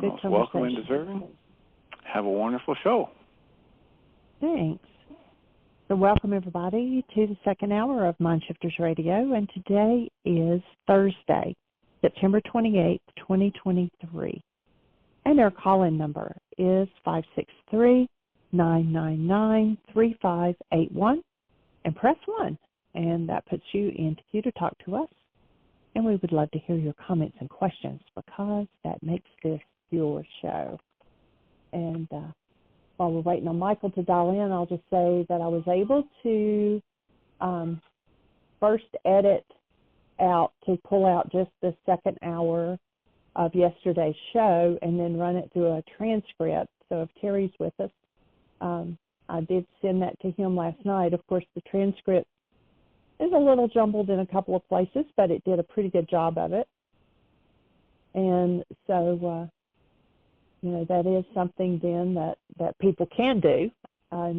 You're Good most welcome and deserving. Have a wonderful show. Thanks. So welcome, everybody, to the second hour of Mind Shifters Radio, and today is Thursday, September 28th, 2023. And our call-in number is 563-999-3581, and press 1, and that puts you in queue to talk to us. And we would love to hear your comments and questions because that makes this your show. And while we're waiting on Michael to dial in, I'll just say that I was able to first edit out to pull out just the second hour of yesterday's show and then run it through a transcript. So if Terry's with us, I did send that to him last night. Of course, the transcript is a little jumbled in a couple of places, but it did a pretty good job of it. And so, that is something then that people can do. I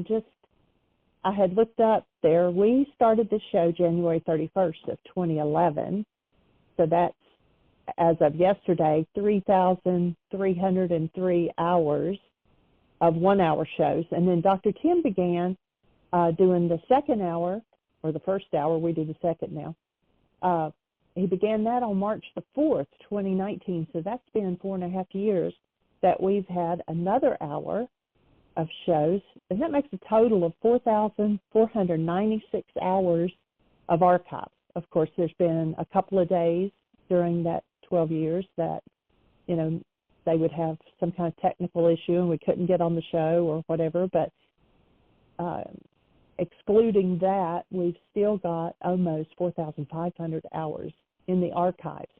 had looked up there. We started the show January 31st of 2011. So that's, as of yesterday, 3,303 hours of 1 hour shows. And then Dr. Tim began doing the second hour, or the first hour. We do the second now. He began that on March the 4th, 2019. So that's been 4.5 years that we've had another hour of shows, and that makes a total of 4,496 hours of archives. Of course, there's been a couple of days during that 12 years that, they would have some kind of technical issue and we couldn't get on the show or whatever, but excluding that, we've still got almost 4,500 hours in the archives.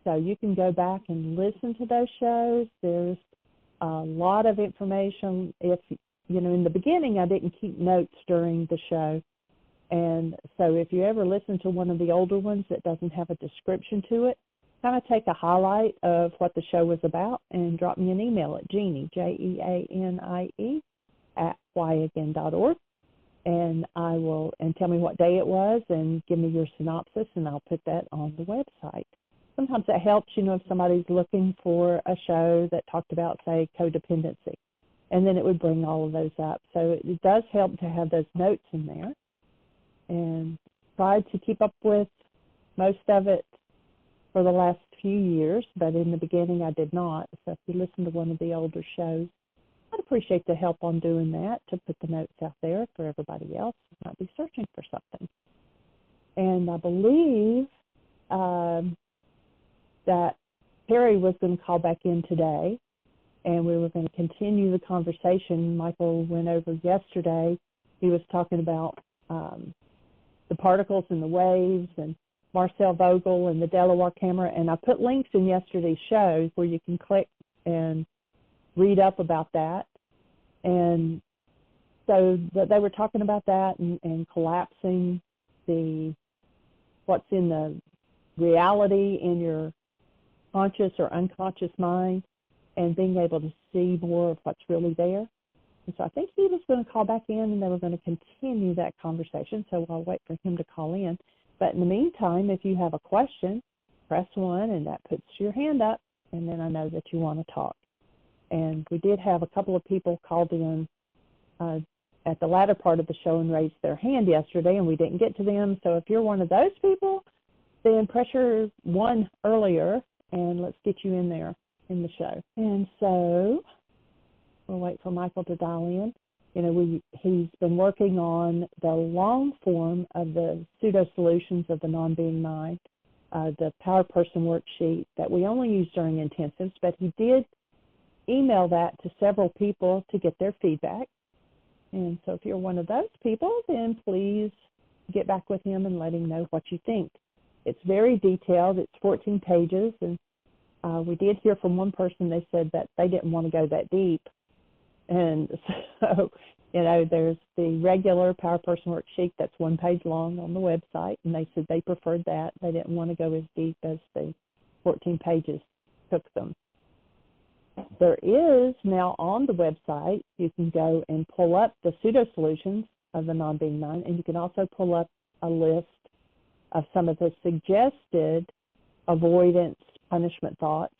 So you can go back and listen to those shows. There's a lot of information. If, in the beginning, I didn't keep notes during the show. And so if you ever listen to one of the older ones that doesn't have a description to it, kind of take a highlight of what the show was about and drop me an email at Jeanie, Jeanie, @whyagain.org. And and tell me what day it was and give me your synopsis, and I'll put that on the website. Sometimes that helps, if somebody's looking for a show that talked about, say, codependency, and then it would bring all of those up. So it does help to have those notes in there, and tried to keep up with most of it for the last few years, but in the beginning I did not. So if you listen to one of the older shows, I'd appreciate the help on doing that, to put the notes out there for everybody else who might be searching for something. And I believe that Terry was going to call back in today, and we were going to continue the conversation Michael went over yesterday. He was talking about the particles and the waves and Marcel Vogel and the Delaware camera, and I put links in yesterday's shows where you can click and read up about that. And so they were talking about that and collapsing what's in the reality in your conscious or unconscious mind, and being able to see more of what's really there. And so I think he was going to call back in, and they were going to continue that conversation, so I'll wait for him to call in. But in the meantime, if you have a question, press 1, and that puts your hand up, and then I know that you want to talk. And we did have a couple of people called in at the latter part of the show and raised their hand yesterday, and we didn't get to them. So if you're one of those people, then pressure 1 earlier, and let's get you in there in the show. And so we'll wait for Michael to dial in. He's been working on the long form of the pseudo-solutions of the non-being mind, the Power Person worksheet that we only use during intensives, but he did email that to several people to get their feedback. And so if you're one of those people, then please get back with him and let him know what you think. It's very detailed. It's 14 pages, and we did hear from one person. They said that they didn't want to go that deep. And so, there's the regular Power Person worksheet that's 1 page long on the website, and they said they preferred that. They didn't want to go as deep as the 14 pages took them. There is now on the website, you can go and pull up the pseudo-solutions of the non-being mind, and you can also pull up a list of some of the suggested avoidance punishment thoughts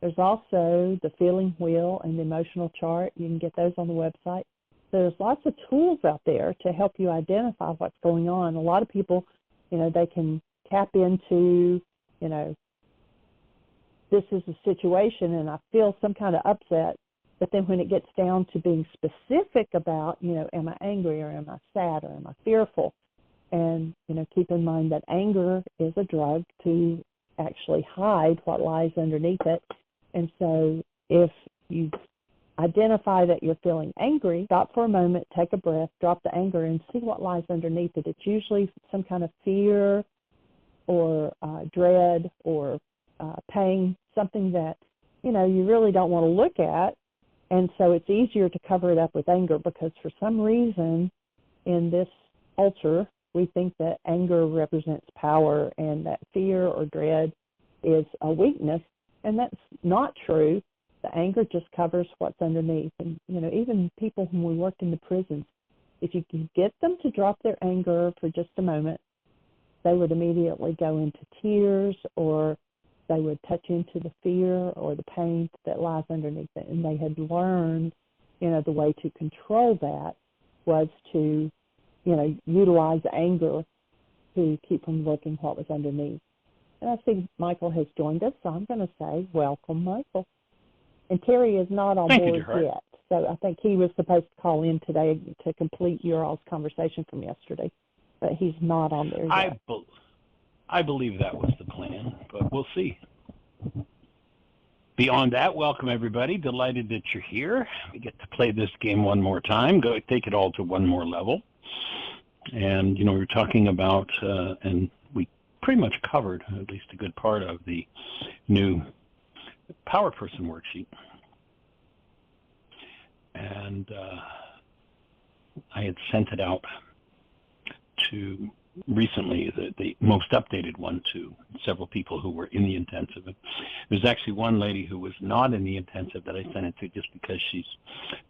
There's also the feeling wheel and the emotional chart. You can get those on the website. There's lots of tools out there to help you identify what's going on. A lot of people, they can tap into, this is a situation and I feel some kind of upset. But then when it gets down to being specific about, am I angry or am I sad or am I fearful? And, keep in mind that anger is a drug to actually hide what lies underneath it. And so if you identify that you're feeling angry, stop for a moment, take a breath, drop the anger, and see what lies underneath it. It's usually some kind of fear or dread or pain, something that, you really don't want to look at. And so it's easier to cover it up with anger because for some reason in this culture, we think that anger represents power and that fear or dread is a weakness. And that's not true. The anger just covers what's underneath. And, even people whom we worked in the prisons, if you can get them to drop their anger for just a moment, they would immediately go into tears or they would touch into the fear or the pain that lies underneath it. And they had learned, the way to control that was to, utilize anger to keep from looking what was underneath. And I see Michael has joined us, so I'm going to say welcome, Michael. And Terry is not on board yet, so I think he was supposed to call in today to complete your all's conversation from yesterday, but he's not on there yet. I believe that was the plan, but we'll see. Beyond that, welcome everybody. Delighted that you're here. We get to play this game one more time, go take it all to one more level. And, we were talking about, and we pretty much covered at least a good part of the new Power Person worksheet. And I had sent it out to recently, the most updated one, to several people who were in the intensive. There's actually one lady who was not in the intensive that I sent it to just because she's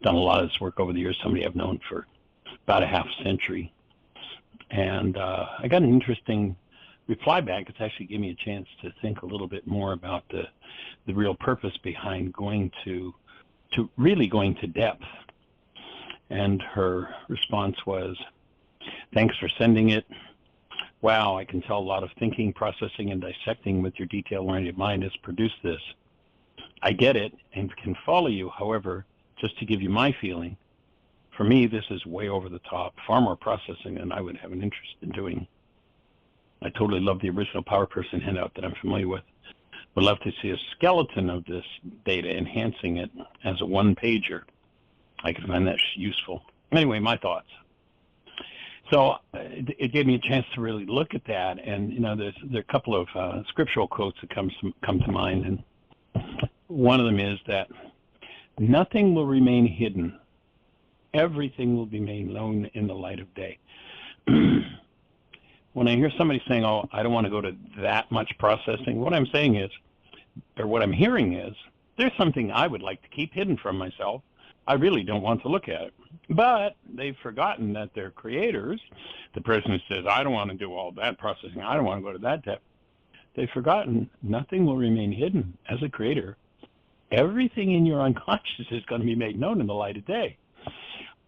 done a lot of this work over the years, somebody I've known for about a half century. And I got an interesting reply back. It's actually gave me a chance to think a little bit more about the real purpose behind going to really going to depth. And her response was, "Thanks for sending it. Wow, I can tell a lot of thinking, processing, and dissecting with your detail-oriented mind has produced this. I get it and can follow you. However, just to give you my feeling, for me, this is way over the top, far more processing than I would have an interest in doing. I totally love the original Power Person handout that I'm familiar with. Would love to see a skeleton of this data, enhancing it as a one-pager. I can find that useful." Anyway, my thoughts. So it gave me a chance to really look at that, and there are a couple of scriptural quotes that come to mind, and one of them is that nothing will remain hidden; everything will be made known in the light of day. When I hear somebody saying, "Oh, I don't want to go to that much processing," what I'm saying is, or what I'm hearing is, there's something I would like to keep hidden from myself. I really don't want to look at it. But they've forgotten that they're creators. The person who says, "I don't want to do all that processing, I don't want to go to that depth," they've forgotten nothing will remain hidden. As a creator, everything in your unconscious is going to be made known in the light of day,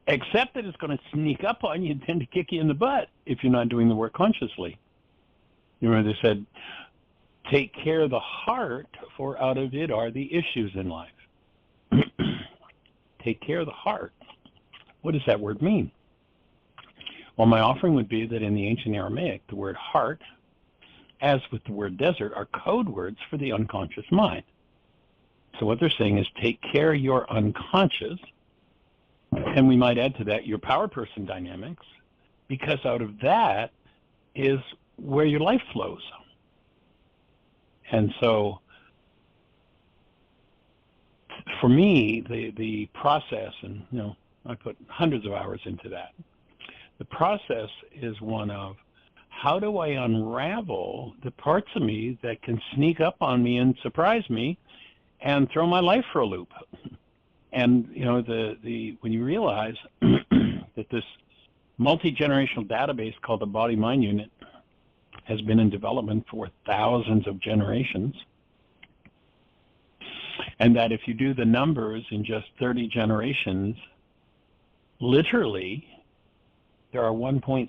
except that it's going to sneak up on you and tend to kick you in the butt if you're not doing the work consciously. You remember they said, "Take care of the heart, for out of it are the issues in life." Take care of the heart. What does that word mean? Well, my offering would be that in the ancient Aramaic, the word heart, as with the word desert, are code words for the unconscious mind. So what they're saying is take care of your unconscious, and we might add to that your Power Person dynamics, because out of that is where your life flows. And so for me, the process, and I put hundreds of hours into that. The process is one of, how do I unravel the parts of me that can sneak up on me and surprise me and throw my life for a loop? And when you realize that this multi-generational database called the body-mind unit has been in development for thousands of generations, And that if you do the numbers in just 30 generations, literally, there are 1.6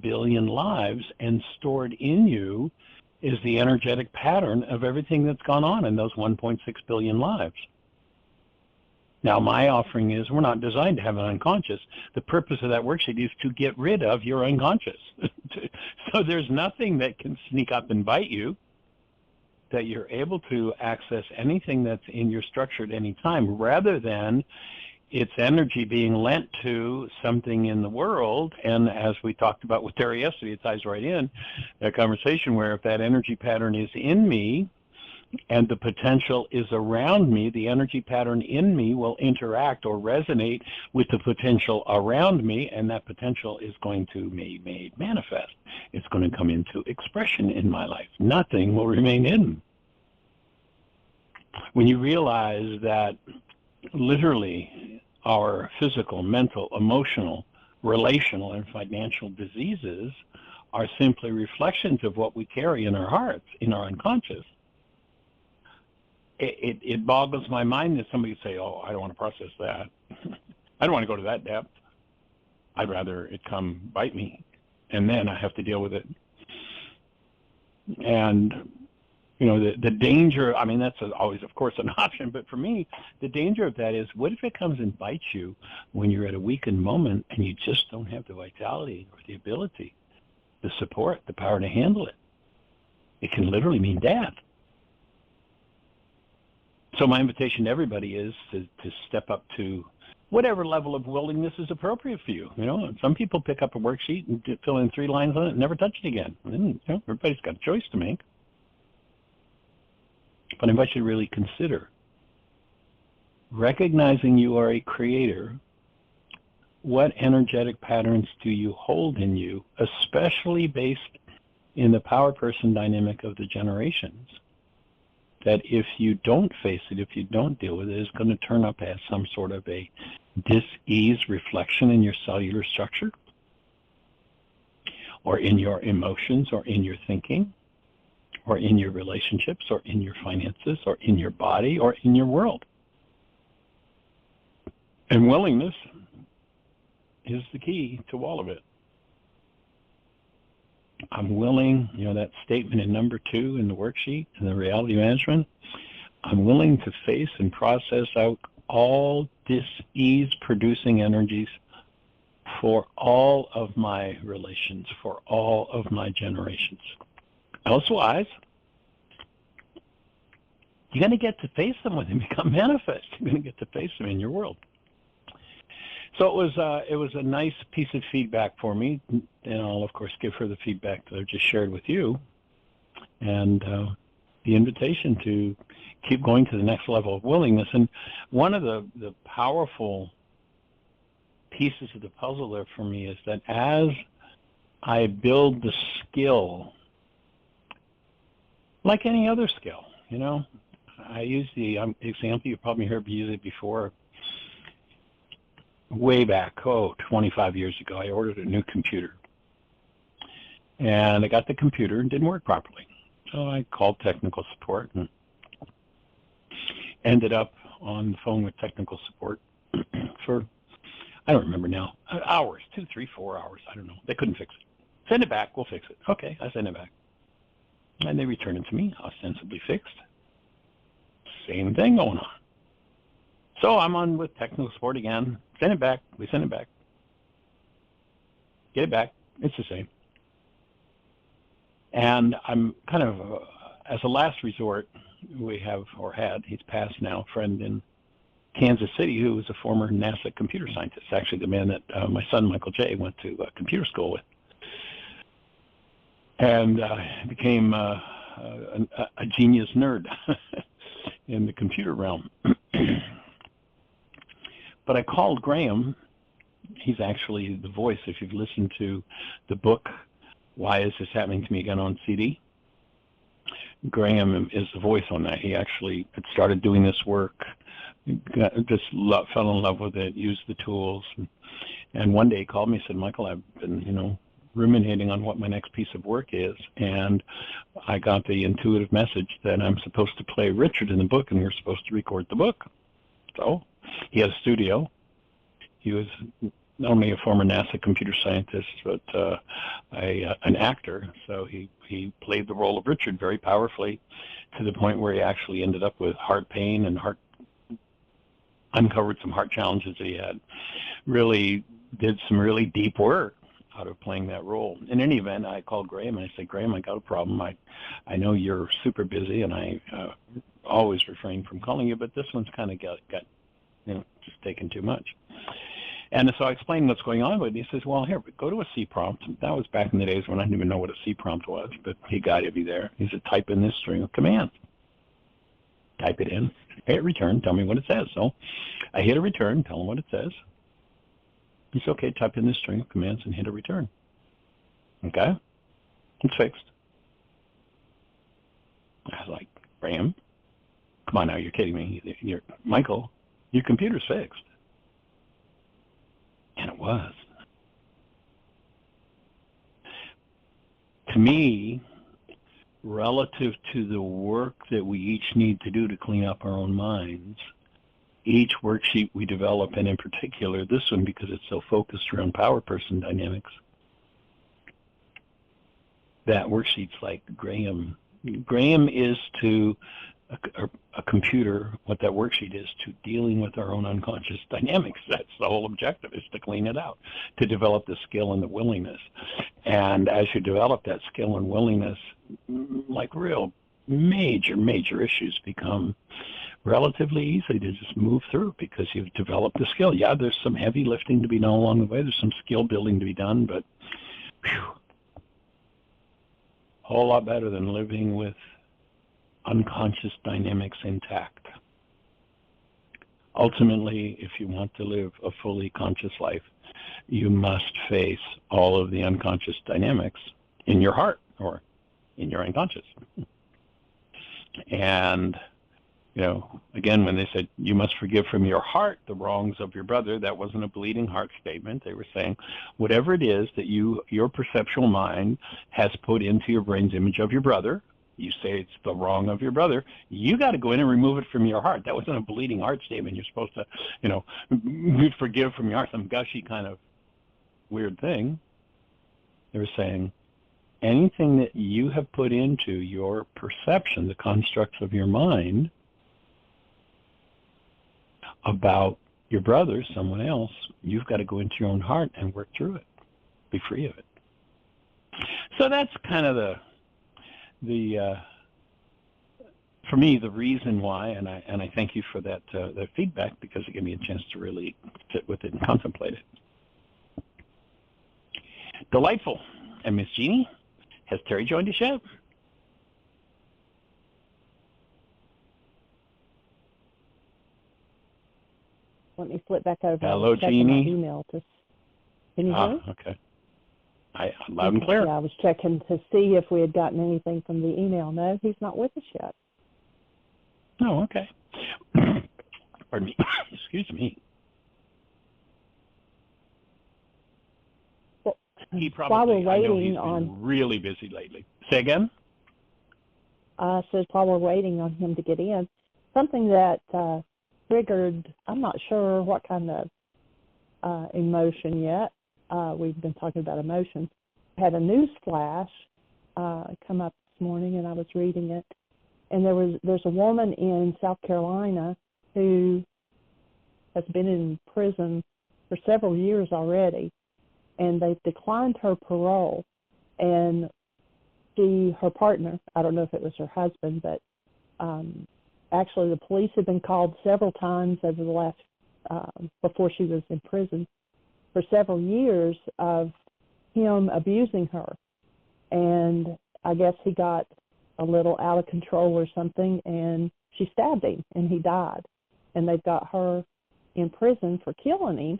billion lives, and stored in you is the energetic pattern of everything that's gone on in those 1.6 billion lives. Now, my offering is we're not designed to have an unconscious. The purpose of that worksheet is to get rid of your unconscious. So there's nothing that can sneak up and bite you, that you're able to access anything that's in your structure at any time, rather than its energy being lent to something in the world. And as we talked about with Terry yesterday, it ties right in that conversation where if that energy pattern is in me and the potential is around me, the energy pattern in me will interact or resonate with the potential around me, and that potential is going to be made manifest. It's going to come into expression in my life. Nothing will remain hidden. When you realize that literally our physical, mental, emotional, relational, and financial diseases are simply reflections of what we carry in our hearts, in our unconscious, it boggles my mind that somebody would say, oh, I don't want to process that. I don't want to go to that depth. I'd rather it come bite me, and then I have to deal with it. And, you know, the danger, I mean, that's always, of course, an option, but for me, the danger of that is, what if it comes and bites you when you're at a weakened moment and you just don't have the vitality or the ability, the support, the power to handle it? It can literally mean death. So my invitation to everybody is to step up to whatever level of willingness is appropriate for you. You know, some people pick up a worksheet and fill in 3 lines on it and never touch it again. And, you know, everybody's got a choice to make. But I invite you to really consider recognizing you are a creator. What energetic patterns do you hold in you, especially based in the power person dynamic of the generations, that if you don't face it, if you don't deal with it, it's going to turn up as some sort of a dis-ease reflection in your cellular structure, or in your emotions, or in your thinking, or in your relationships, or in your finances, or in your body, or in your world. And willingness is the key to all of it. I'm willing, you know, that statement in number 2 in the worksheet, in the reality management, I'm willing to face and process out all dis-ease producing energies for all of my relations, for all of my generations. Elsewise, you're going to get to face them when they become manifest. You're going to get to face them in your world. So it was a nice piece of feedback for me, and I'll of course give her the feedback that I've just shared with you, and the invitation to keep going to the next level of willingness. And one of the powerful pieces of the puzzle there for me is that as I build the skill, like any other skill, you know, I use the example, you probably heard me use it before. Way back, 25 years ago, I ordered a new computer. And I got the computer and didn't work properly. So I called technical support and ended up on the phone with technical support for, I don't remember now, hours, 2, 3, 4 hours, I don't know. They couldn't fix it. Send it back, we'll fix it. Okay, I sent it back. And they returned it to me, ostensibly fixed. Same thing going on. So I'm on with technical support again. Send it back. We send it back. Get it back. It's the same. And I'm kind of, as a last resort, we have, or had, he's passed now, a friend in Kansas City who was a former NASA computer scientist, actually the man that my son, Michael J., went to computer school with. And became a genius nerd in the computer realm. But I called Graham. He's actually the voice. If you've listened to the book, Why Is This Happening to Me Again on CD, Graham is the voice on that. He actually had started doing this work, just fell in love with it, used the tools. And one day he called me and said, Michael, I've been, you know, ruminating on what my next piece of work is, and I got the intuitive message that I'm supposed to play Richard in the book, and we're supposed to record the book. So he had a studio. He was not only a former NASA computer scientist, but an actor. So he played the role of Richard very powerfully, to the point where he actually ended up with heart pain and uncovered some heart challenges that he had. Really did some really deep work out of playing that role. In any event, I called Graham and I said, Graham, I got a problem. I know you're super busy, and I always refrain from calling you, but this one's kind of got just taken too much. And so I explained what's going on, but he says, well, here, go to a C prompt. That was back in the days when I didn't even know what a C prompt was, but he guided me there. He said, type in this string of commands. Type it in, hit return, tell me what it says. So I hit a return, tell him what it says. He said, okay, type in this string of commands and hit a return. Okay, it's fixed. I was like, Graham, come on now, you're kidding me. Michael, your computer's fixed. And it was. To me, relative to the work that we each need to do to clean up our own minds, each worksheet we develop, and in particular this one because it's so focused around power person dynamics, that worksheet's like Graham. Graham is to a computer what that worksheet is to dealing with our own unconscious dynamics. That's the whole objective, is to clean it out, to develop the skill and the willingness. And as you develop that skill and willingness, like real major issues become relatively easy to just move through because you've developed the skill. Yeah, there's some heavy lifting to be done along the way. There's some skill building to be done, but whew, a whole lot better than living with unconscious dynamics intact. Ultimately, if you want to live a fully conscious life, you must face all of the unconscious dynamics in your heart or in your unconscious. And, again, when they said you must forgive from your heart the wrongs of your brother, that wasn't a bleeding heart statement. They were saying whatever it is that your perceptual mind has put into your brain's image of your brother, you say it's the wrong of your brother, you got to go in and remove it from your heart. That wasn't a bleeding heart statement. You're supposed to, forgive from your heart, some gushy kind of weird thing. They were saying anything that you have put into your perception, the constructs of your mind about your brother, someone else, you've got to go into your own heart and work through it, be free of it. So that's kind of the for me, the reason why, and I thank you for that feedback, because it gave me a chance to really sit with it and contemplate it. Delightful. And Miss Jeanie, has Terry joined us yet? Let me flip back over. Hello, Jeanie. My email to, can you hear me? Okay. Loud and clear. Yeah, I was checking to see if we had gotten anything from the email. No, he's not with us yet. Oh, okay. Pardon me. Excuse me. Well, he probably, while we're waiting I know he's been really busy lately. Say again? So while we're waiting on him to get in, something that triggered, I'm not sure what kind of emotion yet. We've been talking about emotions. I had a news flash come up this morning, and I was reading it. And there's a woman in South Carolina who has been in prison for several years already, and they've declined her parole. And her partner, I don't know if it was her husband, but actually the police have been called several times over the last, before she was in prison, for several years of him abusing her. And I guess he got a little out of control or something, and she stabbed him, and he died. And they've got her in prison for killing him,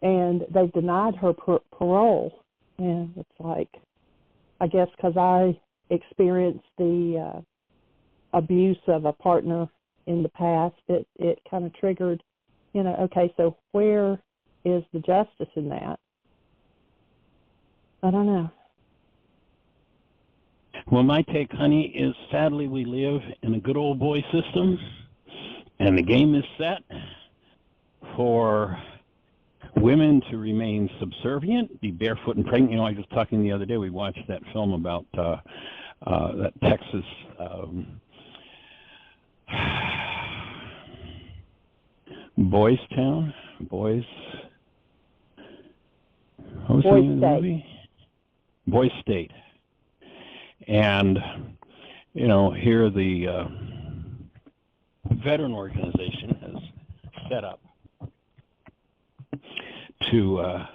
and they've denied her parole. And it's like, I guess because I experienced the abuse of a partner in the past, it kind of triggered, okay, so where is the justice in that? I don't know. Well, my take, honey, is sadly we live in a good old boy system, and the game is set for women to remain subservient, be barefoot and pregnant. You know, I was talking the other day, we watched that film about that Texas Boys Town? Boys... What was the name of the movie? Boys State. And, you know, here the veteran organization has set up to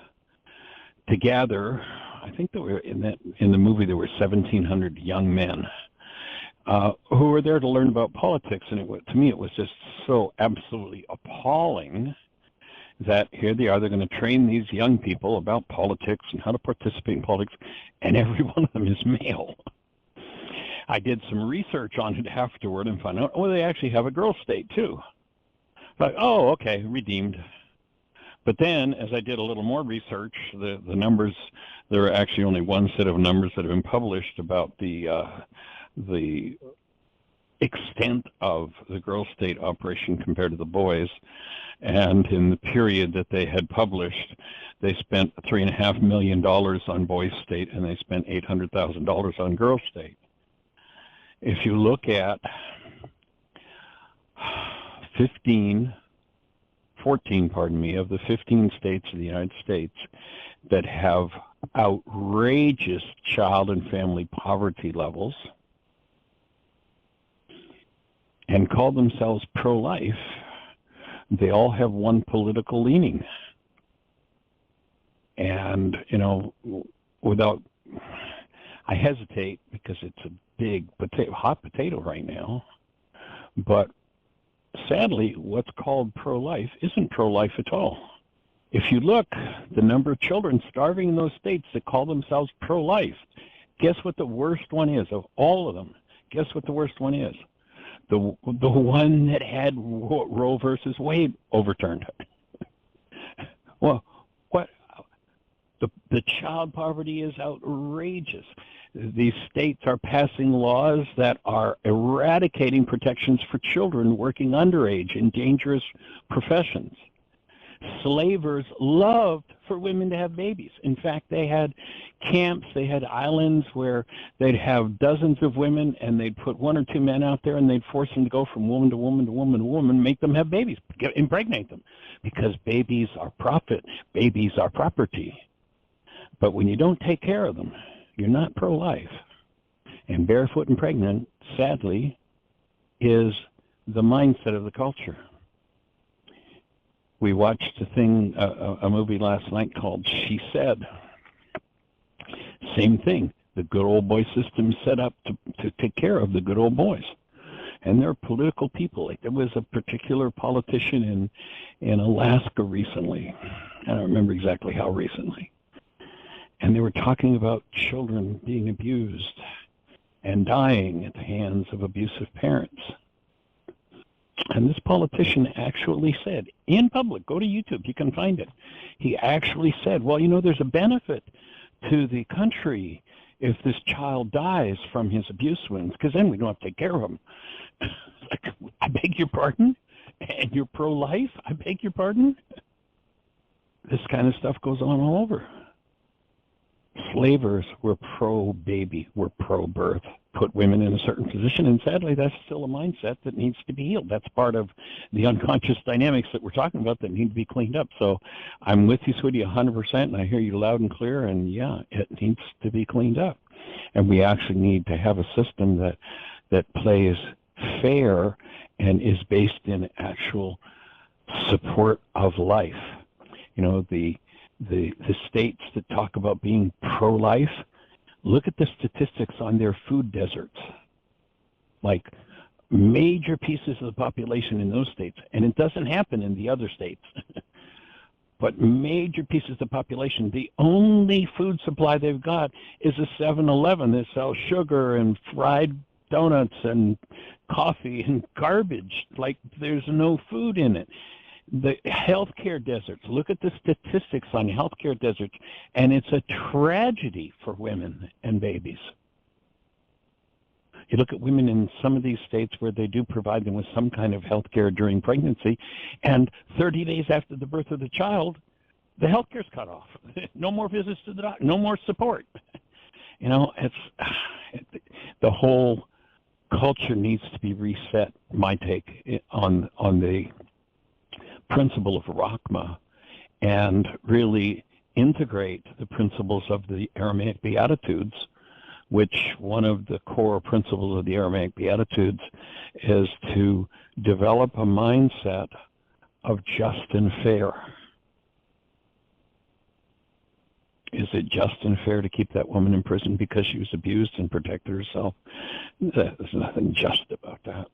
gather. I think there were in the movie there were 1,700 young men who were there to learn about politics, and to me it was just so absolutely appalling that here they are, they're going to train these young people about politics and how to participate in politics, and every one of them is male. I did some research on it afterward and found out, oh, they actually have a girl state too. Like, oh, okay, redeemed. But then, as I did a little more research, the numbers, there are actually only one set of numbers that have been published about the extent of the girl state operation compared to the boys. And in the period that they had published, they spent $3.5 million on boys state, and they spent $800,000 on girl state. If you look at 14 of the 15 states of the United States that have outrageous child and family poverty levels and call themselves pro-life, they all have one political leaning. And, you know, I hesitate because it's a big hot potato right now, but sadly, what's called pro-life isn't pro-life at all. If you look, the number of children starving in those states that call themselves pro-life, guess what the worst one is of all of them? Guess what the worst one is? The one that had Roe versus Wade overturned. Well, what? The child poverty is outrageous. These states are passing laws that are eradicating protections for children working underage in dangerous professions. Slavers loved for women to have babies. In fact, they had camps, they had islands where they'd have dozens of women, and they'd put one or two men out there, and they'd force them to go from woman to woman to woman to woman, make them have babies, impregnate them, because babies are profit, babies are property. But when you don't take care of them, you're not pro-life. And barefoot and pregnant, sadly, is the mindset of the culture. We watched a movie last night called She Said. Same thing. The good old boy system set up to take care of the good old boys. And they're political people. Like there was a particular politician in Alaska recently. I don't remember exactly how recently. And they were talking about children being abused and dying at the hands of abusive parents. And this politician actually said, in public, go to YouTube, you can find it. He actually said, well, you know, there's a benefit to the country if this child dies from his abuse wounds, because then we don't have to take care of him. Like, I beg your pardon? And you're pro-life? I beg your pardon? This kind of stuff goes on all over. Slavers were pro-baby, were pro-birth, put women in a certain position, and sadly that's still a mindset that needs to be healed. That's part of the unconscious dynamics that we're talking about that need to be cleaned up. So I'm with you, sweetie, 100%, and I hear you loud and clear, and yeah, it needs to be cleaned up. And we actually need to have a system that plays fair and is based in actual support of life. You know, the states that talk about being pro-life, look at the statistics on their food deserts. Like major pieces of the population in those states, and it doesn't happen in the other states, but major pieces of the population, the only food supply they've got is a 7-Eleven that sells sugar and fried donuts and coffee and garbage. Like there's no food in it. the healthcare deserts. Look at the statistics on healthcare deserts, and it's a tragedy for women and babies. You look at women in some of these states where they do provide them with some kind of health care during pregnancy, and 30 days after the birth of the child, the health care's cut off. No more visits to the doctor, no more support. You know, the whole culture needs to be reset, my take, on the principle of Rakhma, and really integrate the principles of the Aramaic Beatitudes, which one of the core principles of the Aramaic Beatitudes is to develop a mindset of just and fair. Is it just and fair to keep that woman in prison because she was abused and protected herself? There's nothing just about that.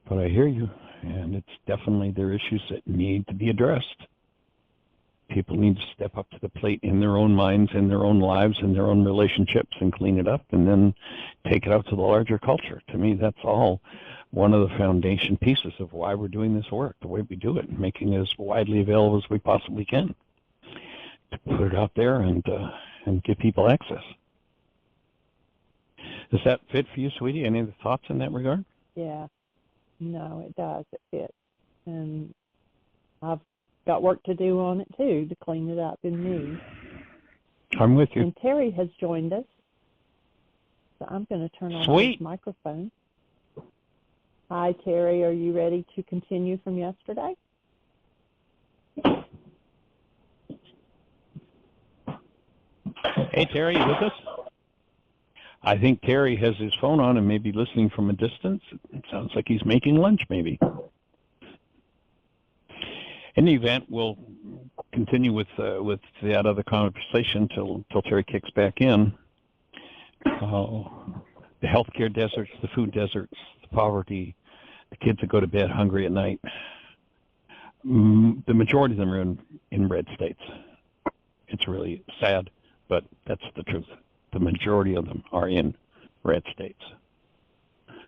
But I hear you, and it's definitely there are issues that need to be addressed. People need to step up to the plate in their own minds, in their own lives, in their own relationships, and clean it up, and then take it out to the larger culture. To me, that's all one of the foundation pieces of why we're doing this work, the way we do it, making it as widely available as we possibly can, to put it out there and give people access. Does that fit for you, sweetie? Any other thoughts in that regard? Yeah. No, it does. It fits. And I've got work to do on it, too, to clean it up in me. I'm with you. And Terry has joined us. So I'm going to turn on his microphone. Hi, Terry. Are you ready to continue from yesterday? Hey, Terry, you with us? I think Terry has his phone on and may be listening from a distance. It sounds like he's making lunch, maybe. In the event, we'll continue with that other conversation till Terry kicks back in. The healthcare deserts, the food deserts, the poverty, the kids that go to bed hungry at night. The majority of them are in red states. It's really sad, but that's the truth. The majority of them are in red states.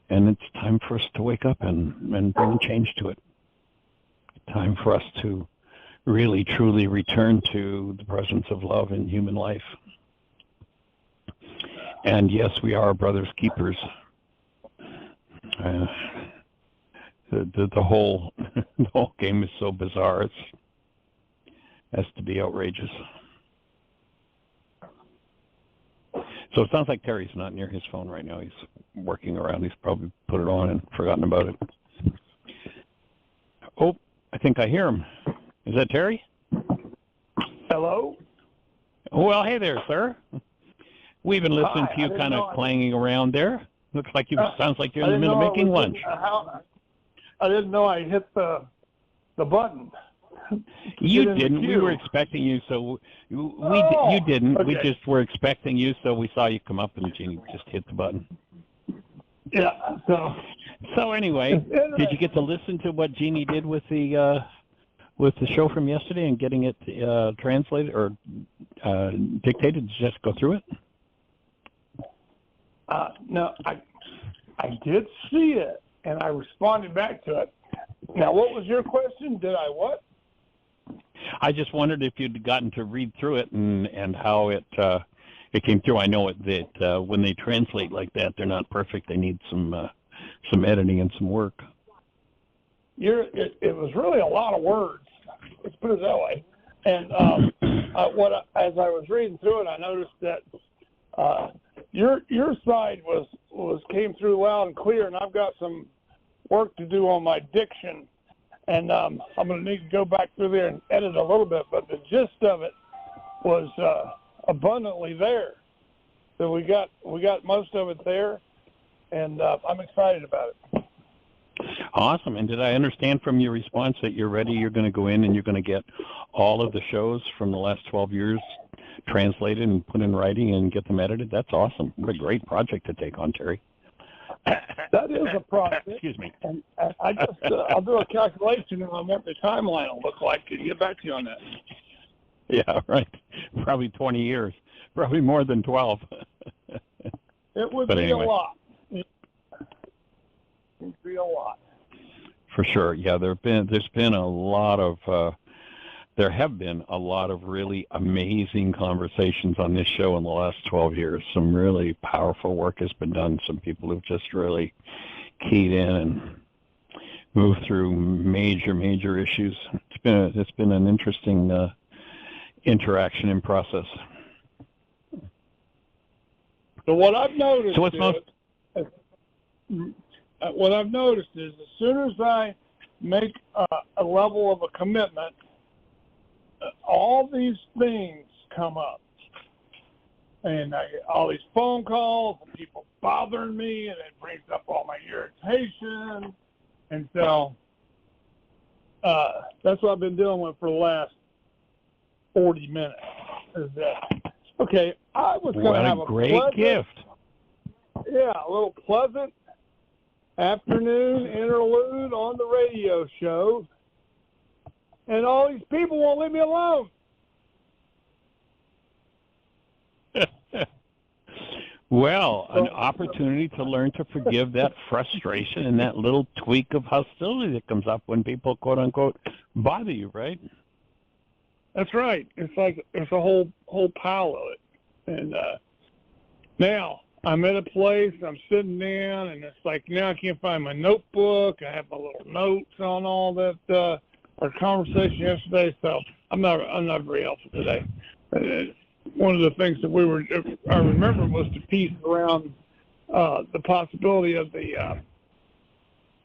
And it's time for us to wake up and bring change to it. Time for us to really, truly return to the presence of love in human life. And yes, we are brothers keepers. The whole game is so bizarre. It has to be outrageous. So it sounds like Terry's not near his phone right now. He's working around. He's probably put it on and forgotten about it. Oh, I think I hear him. Is that Terry? Hello? Well, hey there, sir. We've been listening to you kind of clanging around there. Looks like you. Sounds like you're in the middle of making lunch. I didn't know I hit the button. You didn't. We were expecting you, so you didn't. Okay. We just were expecting you, so we saw you come up, and Jeanie just hit the button. Yeah. So anyway, did you get to listen to what Jeanie did with the show from yesterday and getting it translated or dictated? Did you just go through it? No, I did see it, and I responded back to it. Now, what was your question? Did I what? I just wondered if you'd gotten to read through it and how it came through. I know that when they translate like that, they're not perfect. They need some editing and some work. It was really a lot of words. Let's put it that way. And as I was reading through it, I noticed that your side came through loud and clear, and I've got some work to do on my diction. And I'm going to need to go back through there and edit a little bit, but the gist of it was abundantly there. So we got most of it there, and I'm excited about it. Awesome. And did I understand from your response that you're ready? You're going to go in and you're going to get all of the shows from the last 12 years translated and put in writing and get them edited? That's awesome. What a great project to take on, Terry. That is a project. Excuse me. And I'll do a calculation on what the timeline will look like and get back to you on that. Yeah, right. Probably 20 years. Probably more than 12. It would be a lot. It would be a lot. For sure. Yeah, there have been a lot of there have been a lot of really amazing conversations on this show in the last 12 years. Some really powerful work has been done. Some people have just really keyed in and moved through major issues. It's been an interesting interaction and process. So what I've noticed So what's most what I've noticed is as soon as I make a level of a commitment, all these things come up. And I get all these phone calls and people bothering me, and it brings up all my irritation. And so that's what I've been dealing with for the last 40 minutes. Is that, okay, I was going to have a great gift. Yeah, a little pleasant afternoon interlude on the radio show, and all these people won't leave me alone. Well, an opportunity to learn to forgive that frustration and that little tweak of hostility that comes up when people, quote unquote, bother you, right? That's right. It's like there's a whole pile of it. And now I'm at a place, I'm sitting down, and it's like now I can't find my notebook. I have my little notes on all that our conversation yesterday, so I'm not very helpful today. One of the things that I remember was to piece around the possibility of the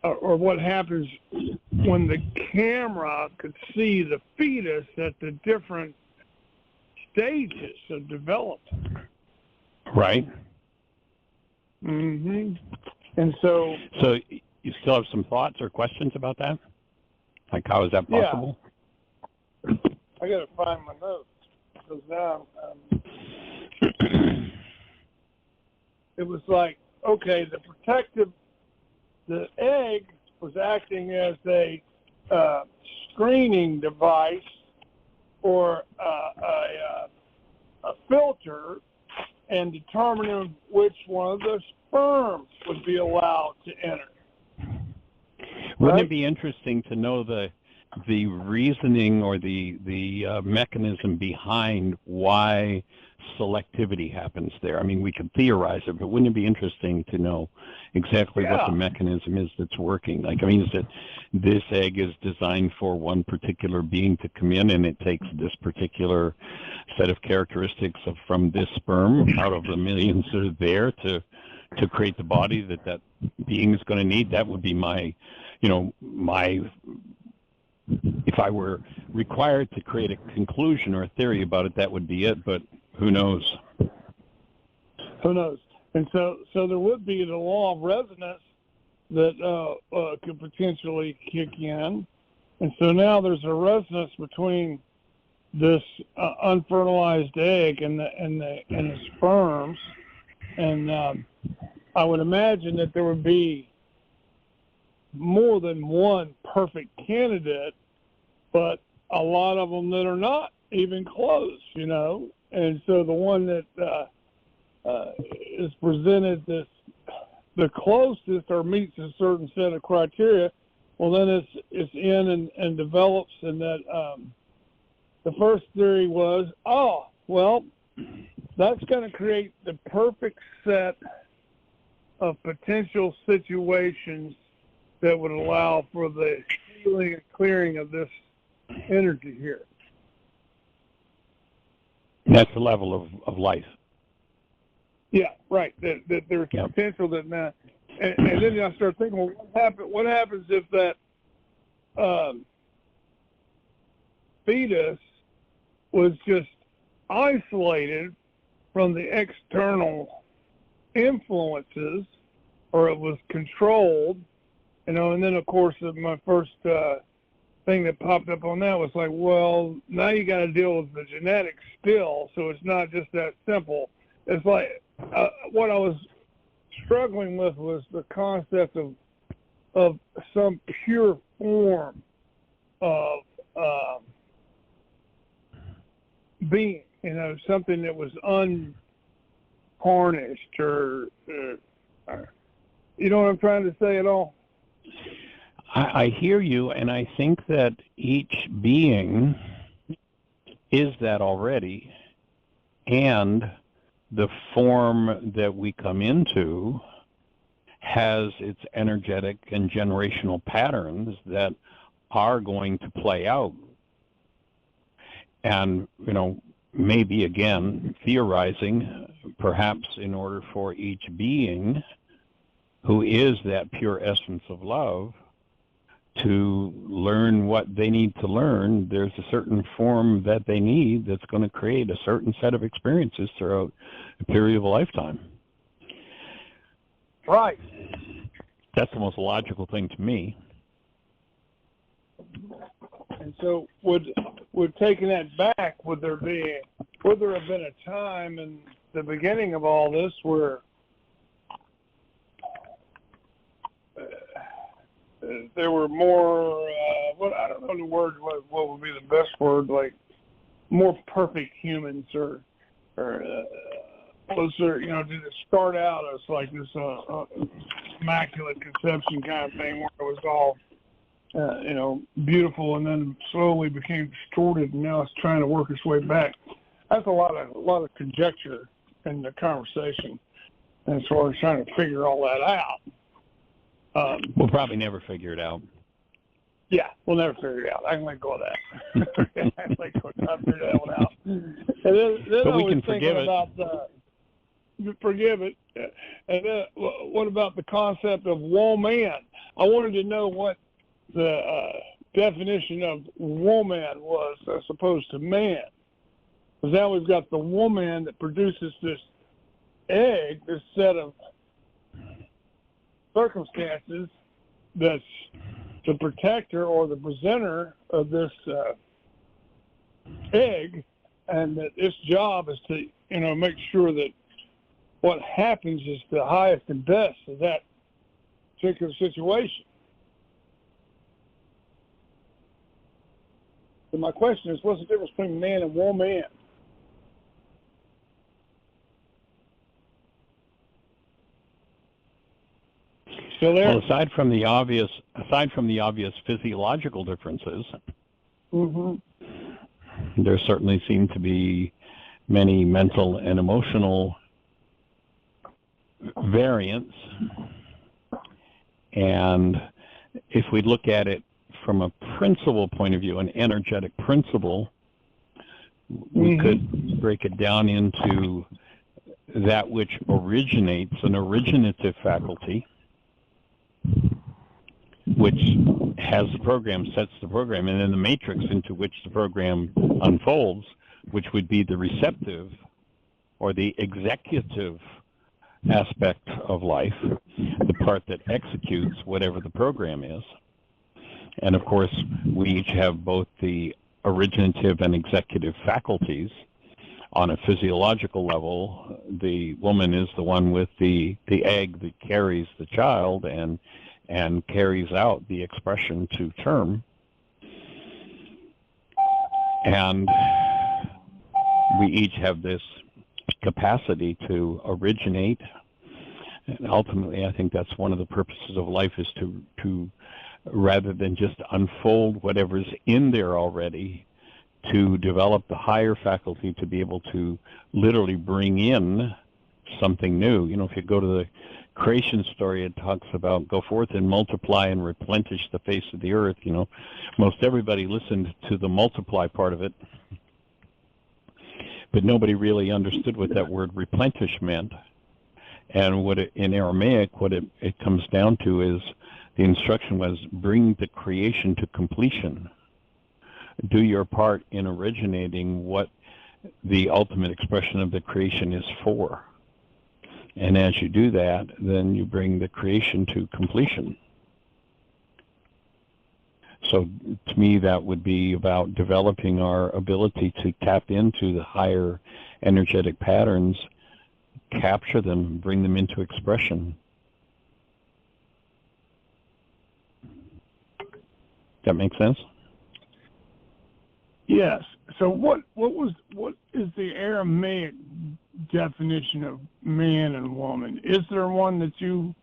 or what happens when the camera could see the fetus at the different stages of development. Right. Mm-hmm. And so you still have some thoughts or questions about that? Like, how is that possible? Yeah. I got to find my notes because now it was like, okay, the egg was acting as a screening device or a filter and determining which one of the sperms would be allowed to enter. Wouldn't Right? it be interesting to know the reasoning or the mechanism behind why selectivity happens there? I mean, we could theorize it, but wouldn't it be interesting to know exactly what the mechanism is that's working? Like, I mean, is it this egg is designed for one particular being to come in, and it takes this particular set of characteristics from this sperm out of the millions that are there to create the body that being is going to need? That would be my if I were required to create a conclusion or a theory about it, that would be it, but who knows? Who knows? And so there would be the law of resonance that could potentially kick in. And so now there's a resonance between this unfertilized egg and the sperms. And I would imagine that there would be more than one perfect candidate, but a lot of them that are not even close, And so the one that is presented the closest or meets a certain set of criteria, well, then it's in and develops. And that the first theory was, that's going to create the perfect set of potential situations that would allow for the healing and clearing of this energy here. That's the level of life. Yeah, right. That there's potential that now, and then I start thinking, well, what happens if that fetus was just isolated from the external influences, or it was controlled? And then, of course, my first thing that popped up on that was like, well, now you got to deal with the genetics still, so it's not just that simple. It's like what I was struggling with was the concept of some pure form of being, something that was untarnished or you know what I'm trying to say at all? I hear you, and I think that each being is that already, and the form that we come into has its energetic and generational patterns that are going to play out. And, maybe again, theorizing, perhaps in order for each being who is that pure essence of love to learn what they need to learn, there's a certain form that they need that's going to create a certain set of experiences throughout a period of a lifetime. Right. That's the most logical thing to me. And so would taking that back, would there have been a time in the beginning of all this where there were more, I don't know the word, what would be the best word, like more perfect humans or was there, did it start out as like this immaculate conception kind of thing where it was all, beautiful and then slowly became distorted and now it's trying to work its way back? That's a lot of conjecture in the conversation as far as trying to figure all that out. We'll probably never figure it out. Yeah, we'll never figure it out. I can let go of that. I can let go of that, figure that one out. And then but I we was can thinking about forgive it. And then what about the concept of woman? I wanted to know what the definition of woman was as opposed to man. Because now we've got the woman that produces this egg, this set of circumstances that's the protector or the presenter of this egg, and that its job is to, make sure that what happens is the highest and best of that particular situation. So my question is, what's the difference between man and woman? Still there? Well, aside from the obvious physiological differences, there certainly seem to be many mental and emotional variants. And if we look at it from a principle point of view, an energetic principle, we could break it down into that which originates, an originative faculty, which has the program, sets the program, and then the matrix into which the program unfolds, which would be the receptive or the executive aspect of life, the part that executes whatever the program is. And of course, we each have both the originative and executive faculties. On a physiological level, the woman is the one with the egg that carries the child and carries out the expression to term. And we each have this capacity to originate. And ultimately, I think that's one of the purposes of life, is to rather than just unfold whatever's in there already, to develop the higher faculty to be able to literally bring in something new. If you go to the creation story, it talks about go forth and multiply and replenish the face of the earth. Most everybody listened to the multiply part of it, but nobody really understood what that word replenish meant. And in Aramaic, what it comes down to is the instruction was bring the creation to completion. Do your part in originating what the ultimate expression of the creation is for. And as you do that, then you bring the creation to completion. So to me, that would be about developing our ability to tap into the higher energetic patterns, capture them, bring them into expression. That make sense? Yes. So what is the Aramaic definition of man and woman? Is there one that you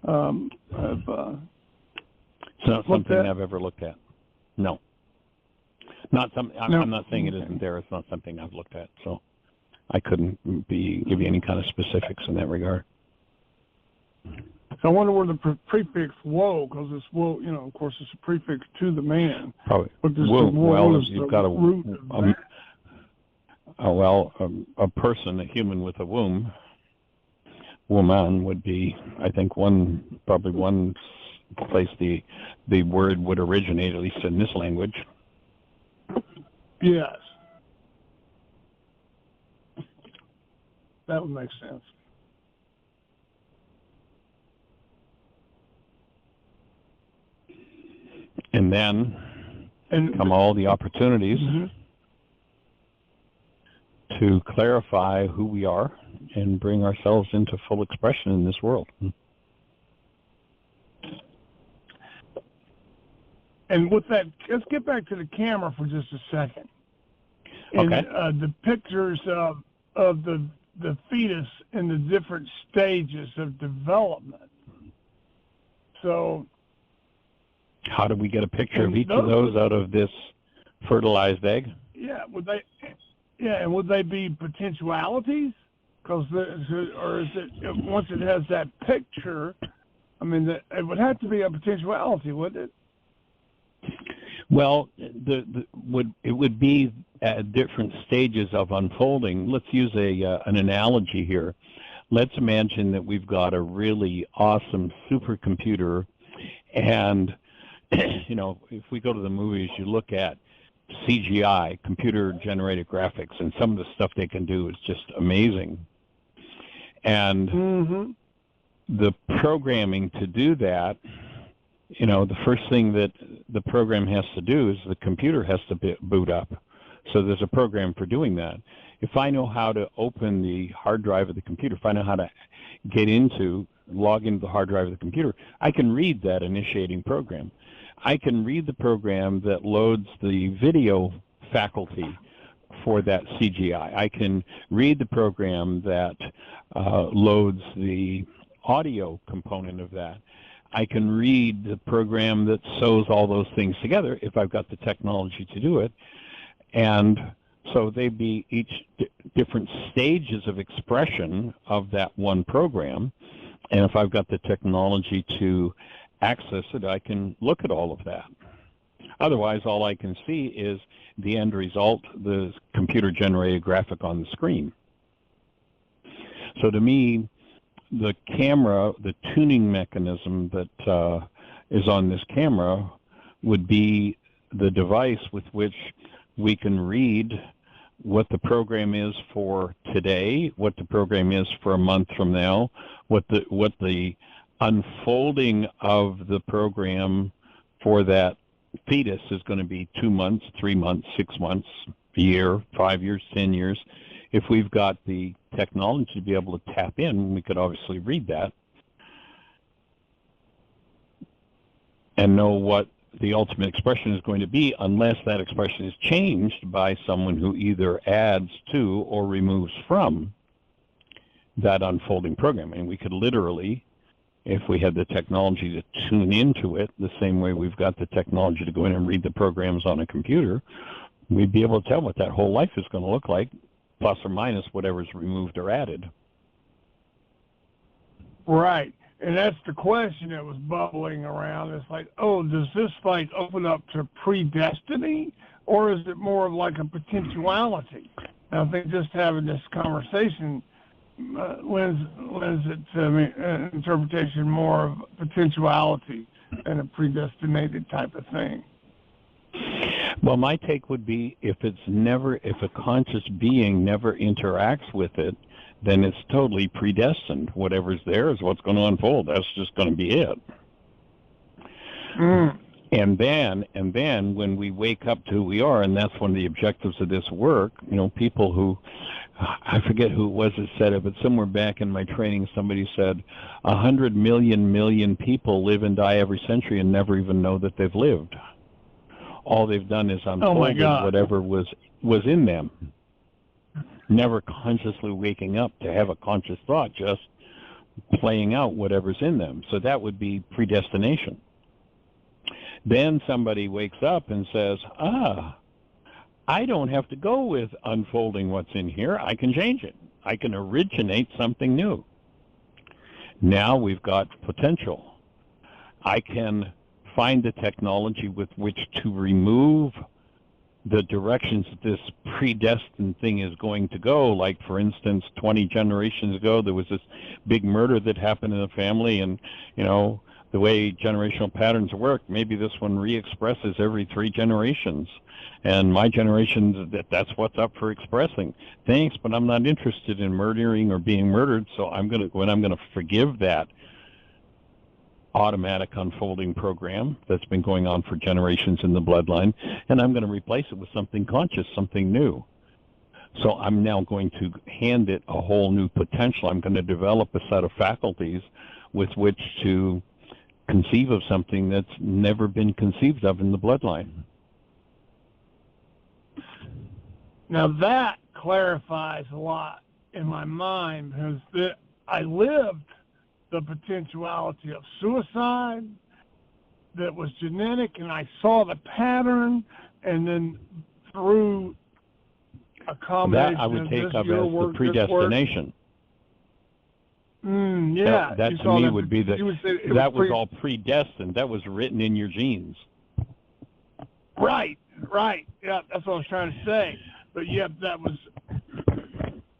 have? not something I've ever looked at. No. Not some. I'm not saying it isn't there. It's not something I've looked at, so I couldn't give you any kind of specifics in that regard. So I wonder where the prefix "woe," because it's woe. You know, of course, it's a prefix to the man. Probably. But You've got a person, a human with a womb. Woman would be, I think, probably one place the word would originate, at least in this language. Yes. That would make sense. And then come all the opportunities to clarify who we are and bring ourselves into full expression in this world. And with that, let's get back to the camera for just a second. Okay. And the pictures of the fetus in the different stages of development. So, how do we get a picture of each of those out of this fertilized egg? Yeah, and would they be potentialities? Or is it once it has that picture? I mean, it would have to be a potentiality, wouldn't it? Well, it would be at different stages of unfolding. Let's use an analogy here. Let's imagine that we've got a really awesome supercomputer, and you know, if we go to the movies, you look at CGI, computer-generated graphics, and some of the stuff they can do is just amazing. And the programming to do that, you know, the first thing that the program has to do is the computer has to boot up. So there's a program for doing that. If I know how to open the hard drive of the computer, if I know how to log into the hard drive of the computer, I can read that initiating program. I can read the program that loads the video faculty for that CGI. I can read the program that loads the audio component of that. I can read the program that sews all those things together if I've got the technology to do it. And so they'd be each different stages of expression of that one program. And if I've got the technology to access it, I can look at all of that. Otherwise, all I can see is the end result, the computer-generated graphic on the screen. So to me, the camera, the tuning mechanism that is on this camera would be the device with which we can read what the program is for today, what the program is for a month from now, what the unfolding of the program for that fetus is going to be 2 months, 3 months, 6 months, a year, 5 years, 10 years. If we've got the technology to be able to tap in, we could obviously read that and know what the ultimate expression is going to be, unless that expression is changed by someone who either adds to or removes from that unfolding program. And we could literally, if we had the technology to tune into it, the same way we've got the technology to go in and read the programs on a computer, we'd be able to tell what that whole life is going to look like, plus or minus whatever's removed or added. Right. And that's the question that was bubbling around. It's like, oh, does this like open up to predestiny, or is it more of like a potentiality? And I think just having this conversation lends it to interpretation more of potentiality than a predestinated type of thing. Well, my take would be if a conscious being never interacts with it, then it's totally predestined. Whatever's there is what's going to unfold. That's just going to be it. And then when we wake up to who we are, and that's one of the objectives of this work, you know, people who, I forget who it was that said it, but somewhere back in my training somebody said 100 million people live and die every century and never even know that they've lived. All they've done is unfolded whatever was in them. Never consciously waking up to have a conscious thought, just playing out whatever's in them. So that would be predestination. Then somebody wakes up and says, I don't have to go with unfolding what's in here. I can change it. I can originate something new. Now we've got potential. I can find the technology with which to remove the directions that this predestined thing is going to go. Like, for instance, 20 generations ago, there was this big murder that happened in the family, and, you know, the way generational patterns work, maybe this one re-expresses every 3 generations. And my generation, that's what's up for expressing. Thanks, but I'm not interested in murdering or being murdered, so I'm going to forgive that automatic unfolding program that's been going on for generations in the bloodline, and I'm going to replace it with something conscious, something new. So I'm now going to hand it a whole new potential. I'm going to develop a set of faculties with which to conceive of something that's never been conceived of in the bloodline. Now that clarifies a lot in my mind, because I lived the potentiality of suicide that was genetic, and I saw the pattern, and then through a combination that I would take of up your as work, the predestination. Yeah, that to me would be that was all predestined. That was written in your genes. Right. Yeah, that's what I was trying to say. But yeah, that was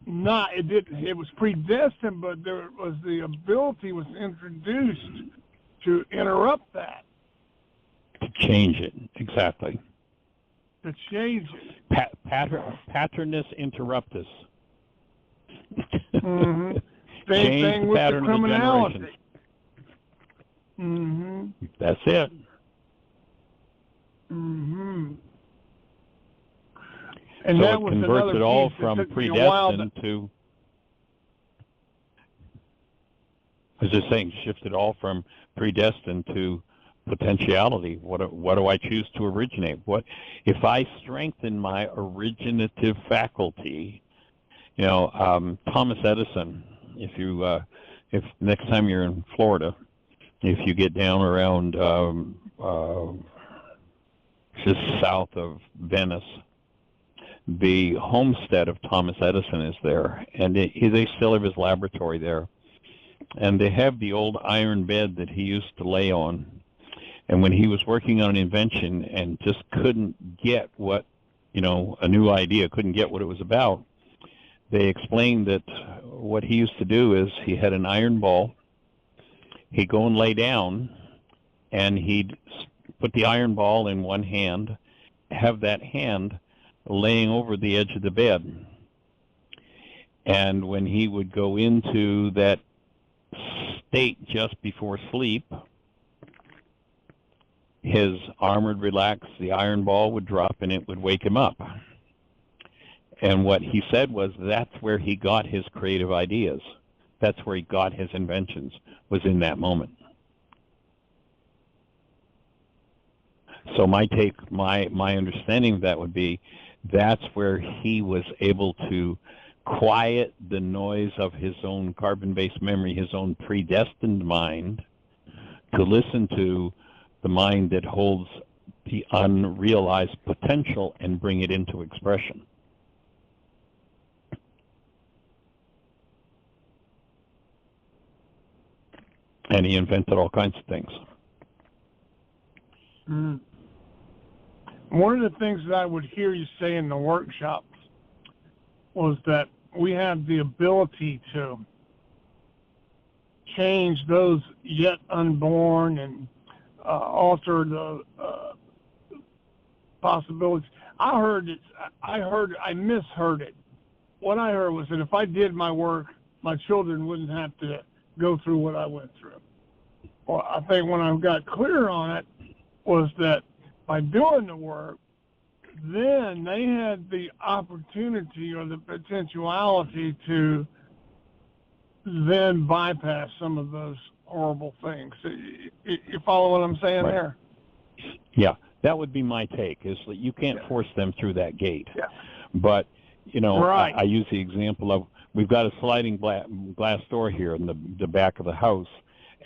not. It didn't. It was predestined, but there was the ability was introduced to interrupt that. To change it, exactly. To change it. Paternus interruptus. Mm-hmm. Same Change thing the with pattern the criminality. of the generations. Mm-hmm. That's it. Mm-hmm. And so that it was converts it all from predestined to, I was just saying, shift it all from predestined to potentiality. What do I choose to originate? What if I strengthen my originative faculty? You know, Thomas Edison. If next time you're in Florida, if you get down around just south of Venice, the homestead of Thomas Edison is there, and they still have his laboratory there. And they have the old iron bed that he used to lay on. And when he was working on an invention and just couldn't get what, a new idea, couldn't get what it was about, they explained that what he used to do is he had an iron ball. He'd go and lay down, and he'd put the iron ball in one hand, have that hand laying over the edge of the bed. And when he would go into that state just before sleep, his arm would relax, the iron ball would drop, and it would wake him up. And what he said was that's where he got his creative ideas. That's where he got his inventions, was in that moment. So my understanding of that would be that's where he was able to quiet the noise of his own carbon-based memory, his own predestined mind, to listen to the mind that holds the unrealized potential and bring it into expression. And he invented all kinds of things. Mm. One of the things that I would hear you say in the workshops was that we have the ability to change those yet unborn and alter the possibilities. I misheard it. What I heard was that if I did my work, my children wouldn't have to go through what I went through. Well, I think when I got clear on it was that by doing the work, then they had the opportunity or the potentiality to then bypass some of those horrible things. You follow what I'm saying right there? Yeah, that would be my take, is that you can't force them through that gate. Yeah. But, right. I use the example of, we've got a sliding glass door here in the back of the house,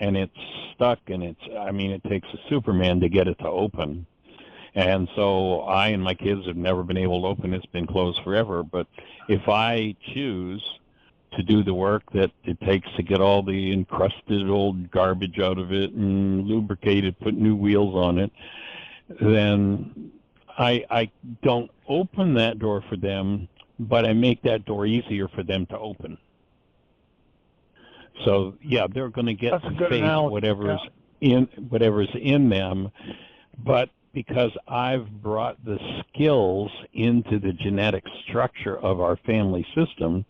and it's stuck, and it takes a Superman to get it to open. And so I and my kids have never been able to open it. It's been closed forever. But if I choose to do the work that it takes to get all the encrusted old garbage out of it and lubricate it, put new wheels on it, then I don't open that door for them, but I make that door easier for them to open. So yeah, they're going to get to face whatever's in them, but because I've brought the skills into the genetic structure of our family system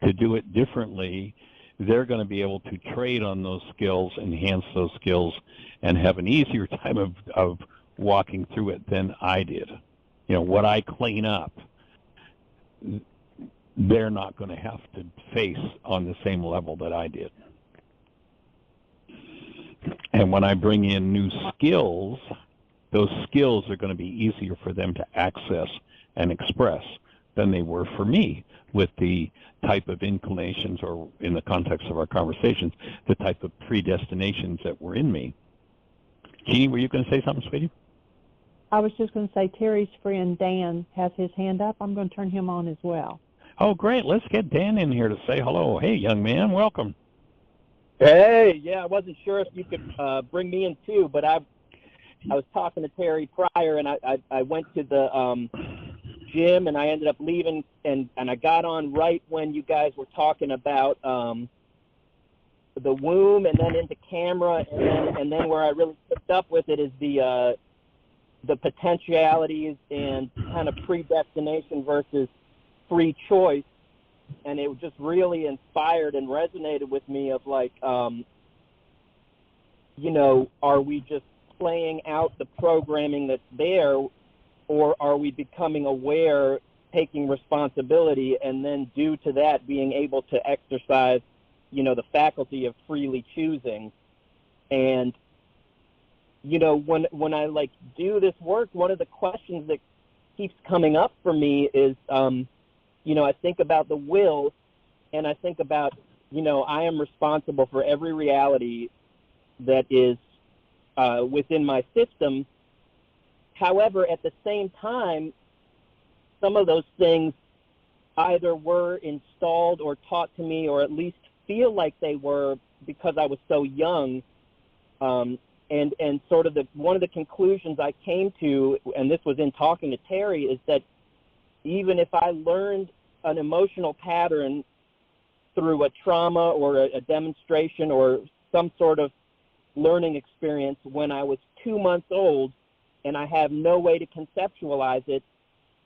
to do it differently, they're going to be able to trade on those skills, enhance those skills, and have an easier time of walking through it than I did. What I clean up, they're not going to have to face on the same level that I did. And when I bring in new skills, those skills are going to be easier for them to access and express than they were for me with the type of inclinations, or in the context of our conversations, the type of predestinations that were in me. Jeanie, were you going to say something, sweetie? I was just going to say Terry's friend Dan has his hand up. I'm going to turn him on as well. Oh, great. Let's get Dan in here to say hello. Hey, young man, welcome. Hey, yeah, I wasn't sure if you could bring me in too, but I was talking to Terry prior, and I went to the gym, and I ended up leaving, and I got on right when you guys were talking about the womb, and then into camera, and then where I really picked up with it is the potentialities and kind of predestination versus free choice. And it just really inspired and resonated with me of like, are we just playing out the programming that's there, or are we becoming aware, taking responsibility, and then due to that being able to exercise, the faculty of freely choosing? And, when I like do this work, one of the questions that keeps coming up for me is, I think about the will, and I think about, I am responsible for every reality that is within my system. However, at the same time, some of those things either were installed or taught to me, or at least feel like they were, because I was so young. And sort of one of the conclusions I came to, and this was in talking to Terry, is that even if I learned an emotional pattern through a trauma or a demonstration or some sort of learning experience when I was 2 months old, and I have no way to conceptualize it,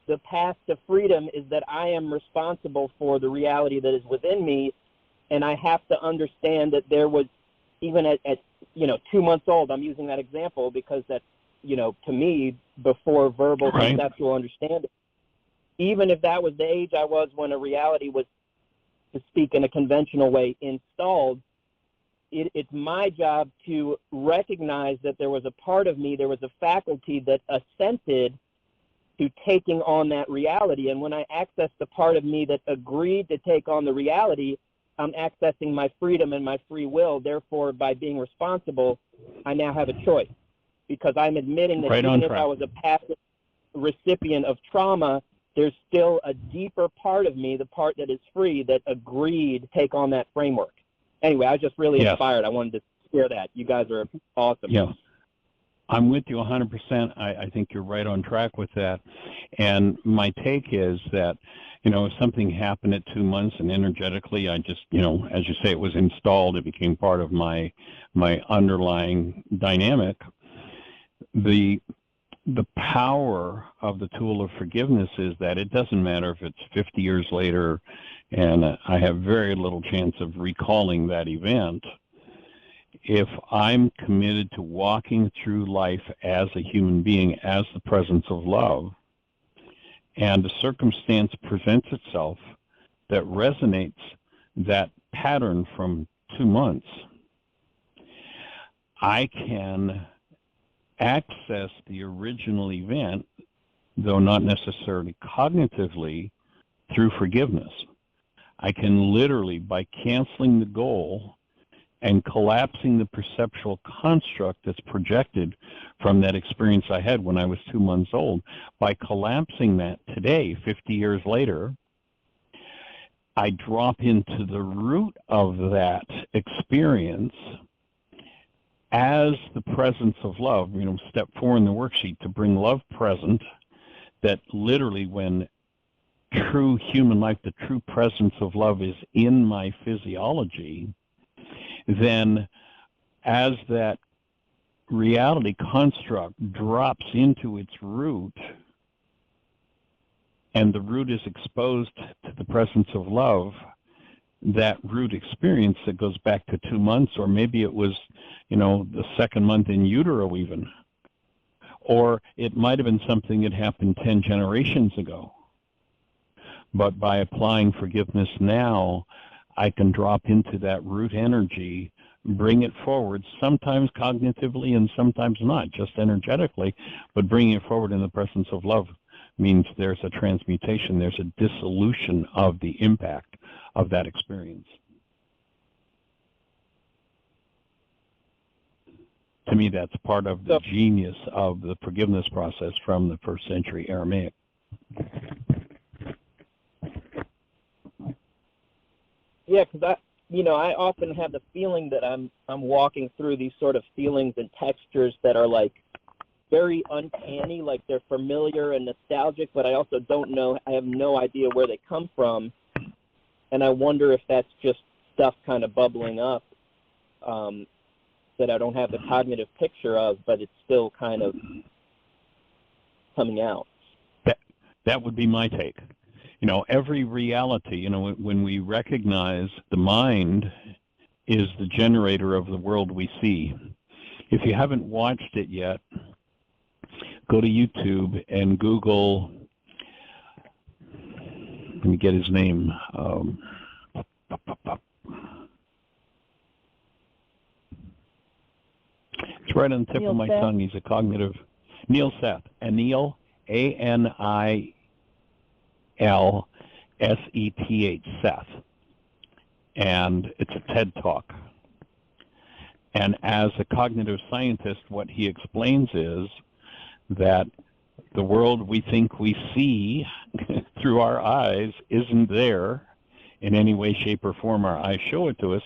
the path to freedom is that I am responsible for the reality that is within me, and I have to understand that there was, even at 2 months old, I'm using that example because that's, to me, before verbal conceptual understanding. Even if that was the age I was when a reality was, to speak in a conventional way, installed, it's my job to recognize that there was a part of me, there was a faculty that assented to taking on that reality. And when I access the part of me that agreed to take on the reality, I'm accessing my freedom and my free will. Therefore, by being responsible, I now have a choice, because I'm admitting that even if I was a passive recipient of trauma, there's still a deeper part of me, the part that is free, that agreed to take on that framework. Anyway, I was just really inspired. I wanted to share that. You guys are awesome. Yeah. I'm with you 100%. I think you're right on track with that. And my take is that, if something happened at 2 months and energetically, I just, as you say, it was installed, it became part of my underlying dynamic. The power of the tool of forgiveness is that it doesn't matter if it's 50 years later and I have very little chance of recalling that event. If I'm committed to walking through life as a human being, as the presence of love, and a circumstance presents itself that resonates that pattern from 2 months, I can access the original event, though not necessarily cognitively, through forgiveness. I can literally, by canceling the goal and collapsing the perceptual construct that's projected from that experience I had when I was 2 months old. By collapsing that today, 50 years later, I drop into the root of that experience as the presence of love, step 4 in the worksheet, to bring love present, that literally when true human life, the true presence of love is in my physiology, then as that reality construct drops into its root, and the root is exposed to the presence of love, that root experience that goes back to 2 months, or maybe it was, the second month in utero even, or it might have been something that happened 10 generations ago. But by applying forgiveness now, I can drop into that root energy, bring it forward, sometimes cognitively and sometimes not, just energetically, but bringing it forward in the presence of love means there's a transmutation, there's a dissolution of the impact of that experience. To me, that's part of the genius of the forgiveness process from the first century Aramaic. Yeah, because I often have the feeling that I'm walking through these sort of feelings and textures that are like very uncanny, like they're familiar and nostalgic, but I also don't know, I have no idea where they come from, and I wonder if that's just stuff kind of bubbling up that I don't have the cognitive picture of, but it's still kind of coming out. That would be my take. Every reality, when we recognize the mind is the generator of the world we see. If you haven't watched it yet, go to YouTube and Google, let me get his name. It's right on the tip of my tongue. He's a cognitive, Neil Seth, Anil, A-N-I-L-S-E-T-H, Seth. And it's a TED Talk. And as a cognitive scientist, what he explains is that the world we think we see through our eyes isn't there in any way, shape, or form. Our eyes show it to us,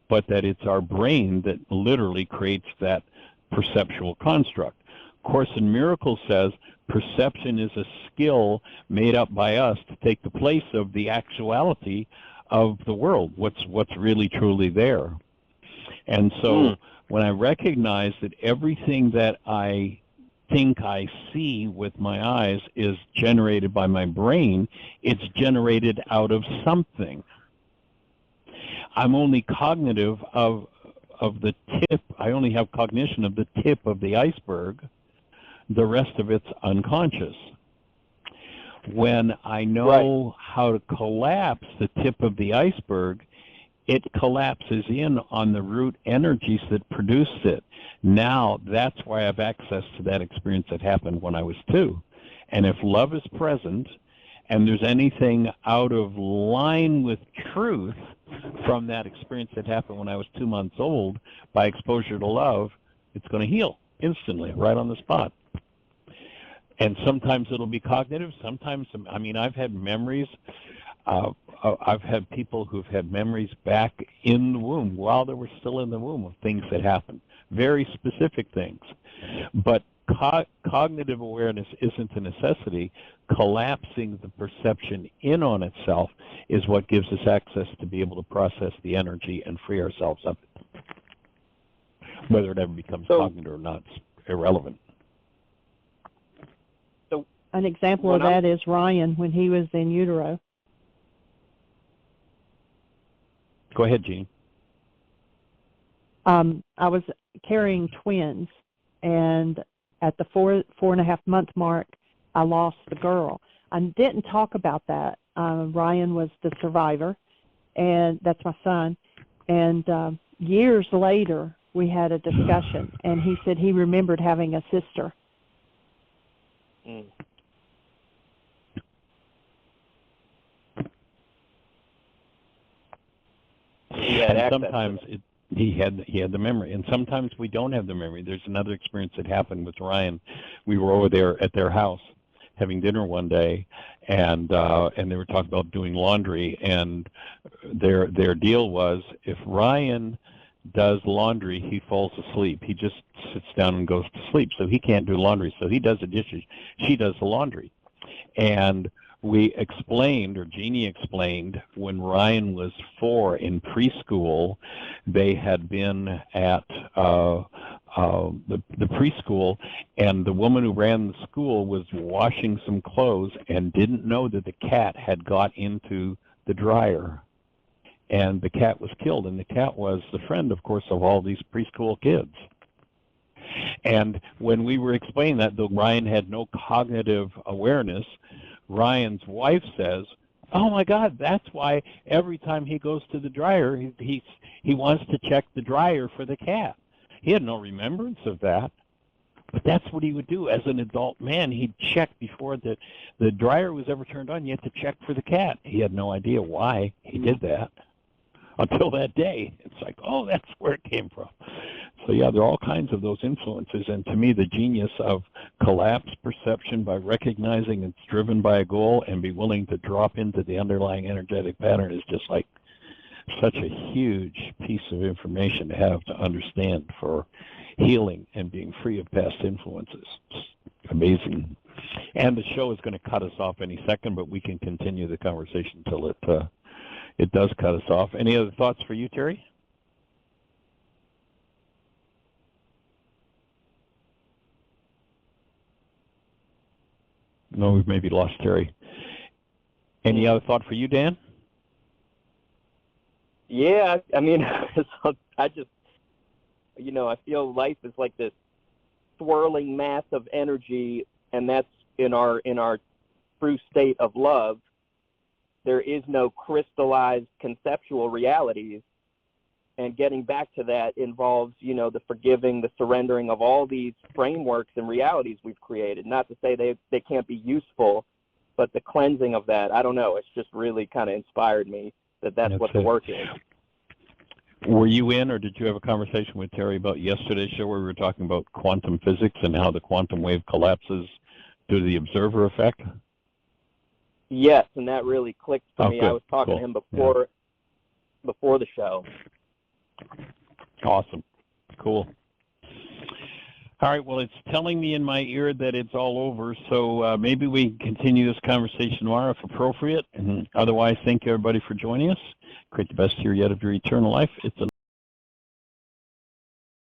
but that it's our brain that literally creates that perceptual construct. Course in Miracles says perception is a skill made up by us to take the place of the actuality of the world, what's really truly there. And so when I recognize that everything that I think I see with my eyes is generated by my brain, it's generated out of something. I'm only cognitive of the tip. I only have cognition of the tip of the iceberg. The rest of it's unconscious. When I know how to collapse the tip of the iceberg, it collapses in on the root energies that produced it. Now, that's why I have access to that experience that happened when I was 2. And if love is present, and there's anything out of line with truth from that experience that happened when I was 2 months old, by exposure to love, it's going to heal instantly, right on the spot. And sometimes it'll be cognitive, sometimes, I've had memories, I've had people who've had memories back in the womb, while they were still in the womb, of things that happened, very specific things. But cognitive awareness isn't a necessity. Collapsing the perception in on itself is what gives us access to be able to process the energy and free ourselves of it. Whether it ever becomes cognitive or not is irrelevant. So an example of that is Ryan when he was in utero. Go ahead, Jeanie. I was carrying twins, and at the 4.5 month mark, I lost the girl. I didn't talk about that. Ryan was the survivor, and that's my son. And years later, we had a discussion, and he said he remembered having a sister. And sometimes He had the memory, and sometimes we don't have the memory. There's another experience that happened with Ryan. We were over there at their house having dinner one day, and they were talking about doing laundry, and their deal was if Ryan does laundry, he falls asleep. He just sits down and goes to sleep, so he can't do laundry. So he does the dishes, she does the laundry. And we explained, or Jeanie explained, when Ryan was 4 in preschool, they had been at the preschool, and the woman who ran the school was washing some clothes and didn't know that the cat had got into the dryer. And the cat was killed, and the cat was the friend, of course, of all these preschool kids. And when we were explaining that, though Ryan had no cognitive awareness, Ryan's wife says, "Oh my God, that's why every time he goes to the dryer, he wants to check the dryer for the cat." He had no remembrance of that, but that's what he would do as an adult man. He'd check before the dryer was ever turned on. You had to check for the cat. He had no idea why he did that until that day. It's like, oh, that's where it came from. So yeah, there are all kinds of those influences, and to me, the genius of collapse perception by recognizing it's driven by a goal and be willing to drop into the underlying energetic pattern is just like such a huge piece of information to have to understand for healing and being free of past influences. It's amazing. And the show is going to cut us off any second, but we can continue the conversation until it does cut us off. Any other thoughts for you, Terry? No, we've maybe lost Terry. Any other thought for you, Dan? Yeah, I mean, I just, I feel life is like this swirling mass of energy, and that's in our true state of love. There is no crystallized conceptual realities, and getting back to that involves, the forgiving, the surrendering of all these frameworks and realities we've created. Not to say they can't be useful, but the cleansing of that, I don't know, it's just really kind of inspired me that's what the work is. Were you in, or did you have a conversation with Terry about yesterday's show where we were talking about quantum physics and how the quantum wave collapses due to the observer effect? Yes, and that really clicked for me. Good. I was talking to him before the show. Awesome. Cool. All right, well, it's telling me in my ear that it's all over, so maybe we continue this conversation tomorrow if appropriate. And otherwise, thank you, everybody, for joining us. Create the best year yet of your eternal life. It's a